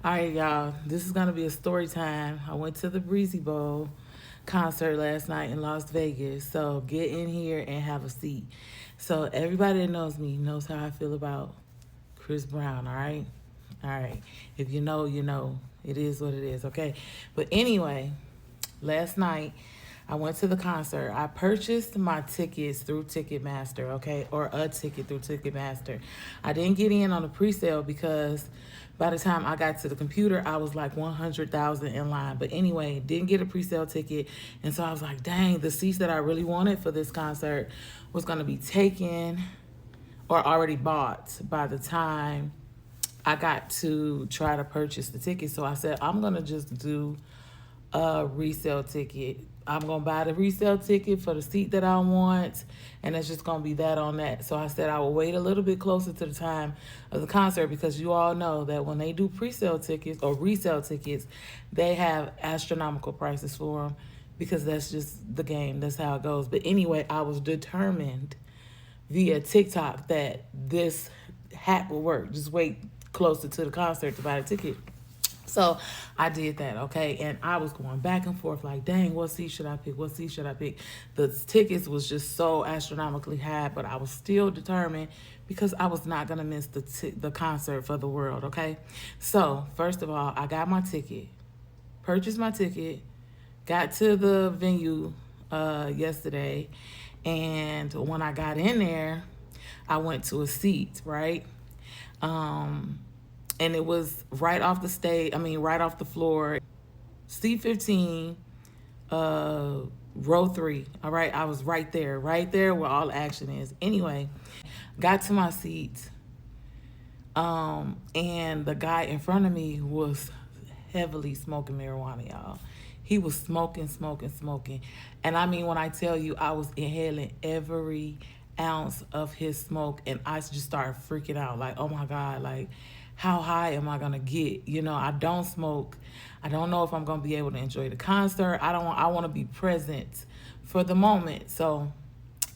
All right, y'all. This is gonna be a story time. I went to the Breezy Bowl concert last night in Las Vegas. So get in here and have a seat. So everybody that knows me knows how I feel about Chris Brown. All right, all right. If you know, you know. It is what it is. Okay. But anyway, last night I went to the concert. I purchased my tickets through Ticketmaster, okay, or a ticket through Ticketmaster. I didn't get in on the pre-sale because by the time I got to the computer, I was like 100,000 in line. But anyway, didn't get a pre-sale ticket, and so I was like, dang, the seats that I really wanted for this concert was gonna be taken or already bought by the time I got to try to purchase the ticket. So I said, I'm gonna just do a resale ticket. I'm gonna buy the resale ticket for the seat that I want, and it's just gonna be that on that. So I said I will wait a little bit closer to the time of the concert because you all know that when they do pre-sale tickets or resale tickets, they have astronomical prices for them because that's just the game. That's how it goes. But anyway, I was determined via TikTok that this hack will work. Just wait closer to the concert to buy the ticket. So I did that, okay? And I was going back and forth like, dang, what seat should I pick? What seat should I pick? The tickets was just so astronomically high, but I was still determined because I was not going to miss the concert for the world, okay? So, first of all, I got my ticket, purchased my ticket, got to the venue yesterday, and when I got in there, I went to a seat, right? Um, and it was right off the stage. I mean, right off the floor. Seat 15, uh, row 3. All right, I was right there where all the action is. Anyway, got to my seat, and the guy in front of me was heavily smoking marijuana, y'all. He was smoking, smoking, smoking. And I mean, when I tell you, I was inhaling every ounce of his smoke, and I just started freaking out like, oh my God, like, how high am I gonna get? You know, I don't smoke. I don't know if I'm gonna be able to enjoy the concert. I want to be present for the moment. So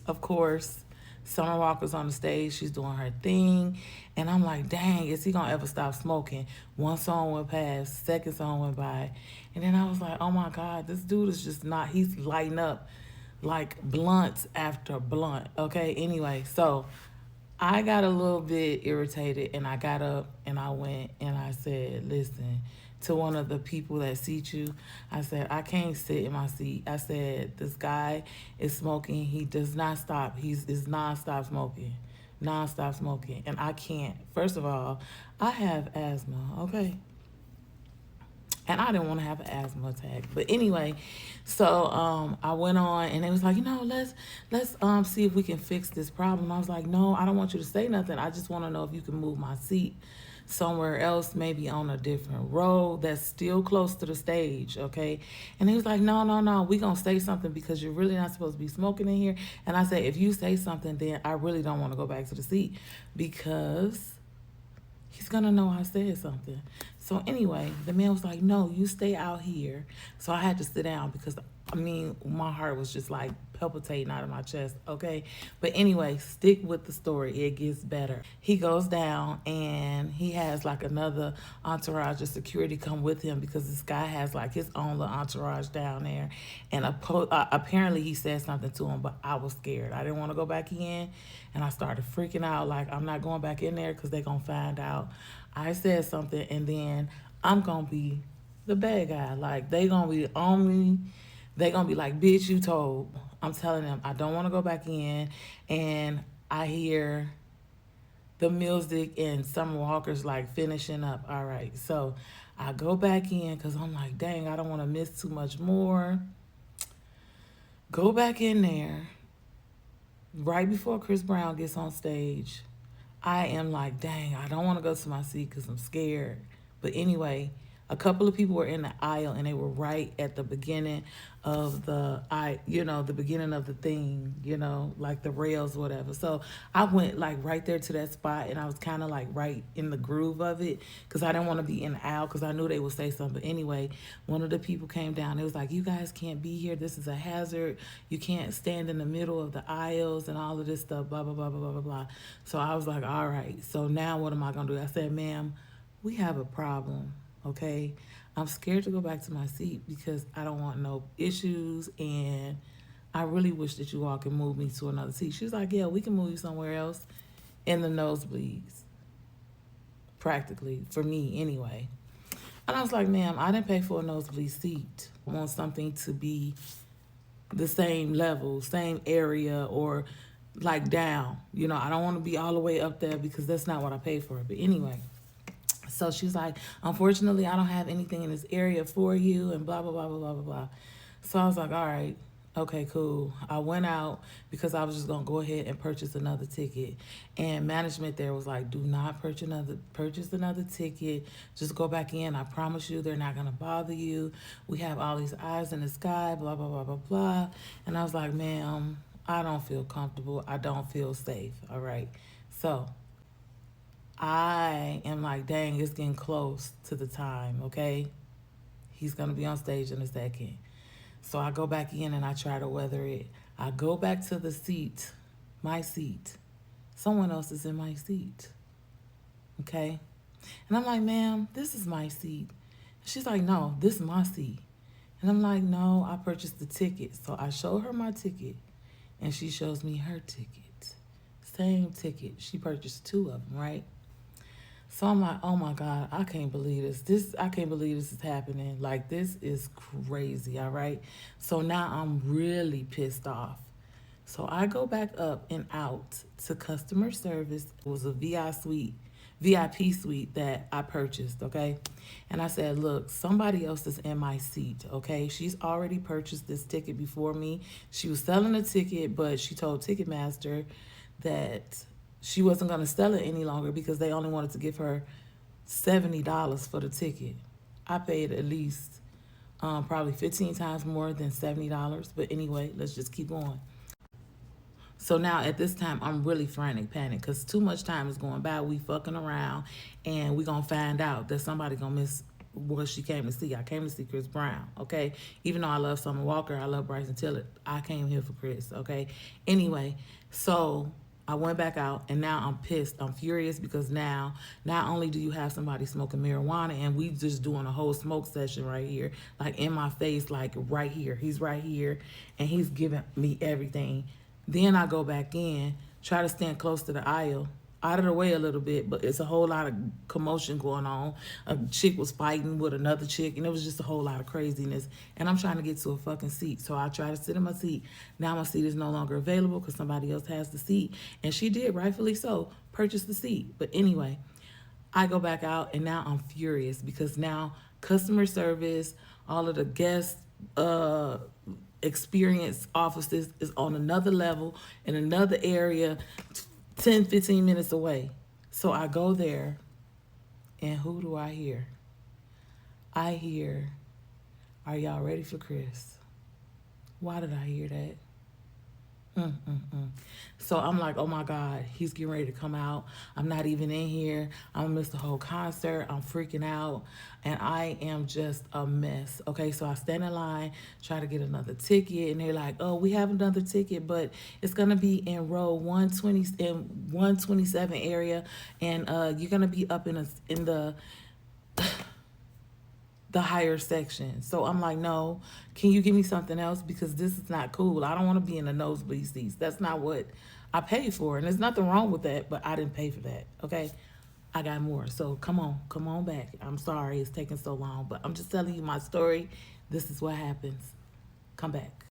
of course, Summer Walker's on the stage. She's doing her thing. And I'm like, dang, is he going to ever stop smoking? One song went past, second song went by. And then I was like, oh my God, this dude is just not, he's lighting up like blunts after blunt. Okay, anyway, so I got a little bit irritated and I got up and I went and I said, listen, to one of the people that seat you, I said, I can't sit in my seat. I said, this guy is smoking. He does not stop. Is nonstop smoking. Nonstop smoking. And I can't. First of all, I have asthma, okay? And I didn't want to have an asthma attack. But anyway, so I went on and it was like, let's see if we can fix this problem. I was like, no, I don't want you to say nothing. I just want to know if you can move my seat somewhere else, maybe on a different road that's still close to the stage, okay? And he was like, no, no, no, we gonna say something because you're really not supposed to be smoking in here. And I said, if you say something, then I really don't want to go back to the seat because he's gonna know I said something. So anyway, the man was like, "No, you stay out here." So I had to sit down because I mean, my heart was just like palpitating out of my chest. Okay, but anyway, stick with the story. It gets better. He goes down and he has like another entourage of security come with him because this guy has like his own little entourage down there. And apparently he said something to him, but I was scared. I didn't want to go back in, and I started freaking out. Like I'm not going back in there because they're gonna find out I said something, and then I'm gonna be the bad guy. Like they gonna be on me. They gonna be like, "Bitch, you told." I'm telling them I don't want to go back in, and I hear the music and Summer Walker's like finishing up. All right, so I go back in because I'm like, dang, I don't want to miss too much more. Go back in there right before Chris Brown gets on stage. I am like, dang, I don't want to go to my seat because I'm scared. But anyway, a couple of people were in the aisle and they were right at the beginning of the beginning of the thing, like the rails or whatever. So I went like right there to that spot and I was kind of like right in the groove of it because I didn't want to be in the aisle because I knew they would say something. But anyway, one of the people came down. It was like, you guys can't be here. This is a hazard. You can't stand in the middle of the aisles and all of this stuff, blah, blah, blah, blah, blah, blah, blah. So I was like, all right. So now what am I going to do? I said, ma'am, we have a problem. Okay, I'm scared to go back to my seat because I don't want no issues, and I really wish that you all can move me to another seat. She was like, yeah, we can move you somewhere else in the nosebleeds, practically, for me anyway. And I was like, ma'am, I didn't pay for a nosebleed seat. I want something to be the same level, same area, or like down. You know, I don't want to be all the way up there because that's not what I paid for. But anyway, so she's like, unfortunately, I don't have anything in this area for you, and blah, blah, blah, blah, blah, blah, blah. So I was like, all right, okay, cool. I went out because I was just going to go ahead and purchase another ticket. And management there was like, do not purchase another ticket. Just go back in. I promise you, they're not going to bother you. We have all these eyes in the sky, blah, blah, blah, blah, blah. And I was like, ma'am, I don't feel comfortable. I don't feel safe. All right. So I am like, dang, it's getting close to the time, okay? He's gonna be on stage in a second. So I go back in and I try to weather it. I go back to the seat, my seat. Someone else is in my seat, okay? And I'm like, ma'am, this is my seat. She's like, no, this is my seat. And I'm like, no, I purchased the ticket. So I show her my ticket and she shows me her ticket. Same ticket. She purchased two of them, right? So I'm like, oh my God, I can't believe this. I can't believe this is happening. Like, this is crazy, all right? So now I'm really pissed off. So I go back up and out to customer service. It was a VIP suite that I purchased, okay? And I said, look, somebody else is in my seat, okay? She's already purchased this ticket before me. She was selling a ticket, but she told Ticketmaster that she wasn't going to sell it any longer because they only wanted to give her $70 for the ticket. I paid at least probably 15 times more than $70. But anyway, let's just keep going. So now at this time, I'm really frantic, panic, because too much time is going by. We fucking around, and we gonna find out that somebody gonna miss what she came to see. I came to see Chris Brown, okay? Even though I love Summer Walker, I love Bryson Tiller, I came here for Chris, okay? Anyway, so I went back out, and now I'm pissed. I'm furious because now, not only do you have somebody smoking marijuana, and we just doing a whole smoke session right here, like in my face, like right here. He's right here, and he's giving me everything. Then I go back in, try to stand close to the aisle, out of the way a little bit, but it's a whole lot of commotion going on. A chick was fighting with another chick, and it was just a whole lot of craziness. And I'm trying to get to a fucking seat. So I try to sit in my seat. Now my seat is no longer available because somebody else has the seat. And she did, rightfully so, purchase the seat. But anyway, I go back out, and now I'm furious because now customer service, all of the guest experience offices is on another level in another area, 10, 15 minutes away. So I go there, and who do I hear? I hear, are y'all ready for Chris? Why did I hear that? Mm-mm-mm. So I'm like, oh my God, he's getting ready to come out. I'm not even in here. I'm gonna miss the whole concert. I'm freaking out. And I am just a mess. Okay, so I stand in line, try to get another ticket, and they're like, oh, we have another ticket, but it's gonna be in row 120 in 127 area, and you're gonna be up in the higher section. So I'm like, no, can you give me something else? Because this is not cool. I don't want to be in the nosebleed seats. That's not what I paid for. And there's nothing wrong with that, but I didn't pay for that. Okay. I got more. So come on back. I'm sorry it's taking so long, but I'm just telling you my story. This is what happens. Come back.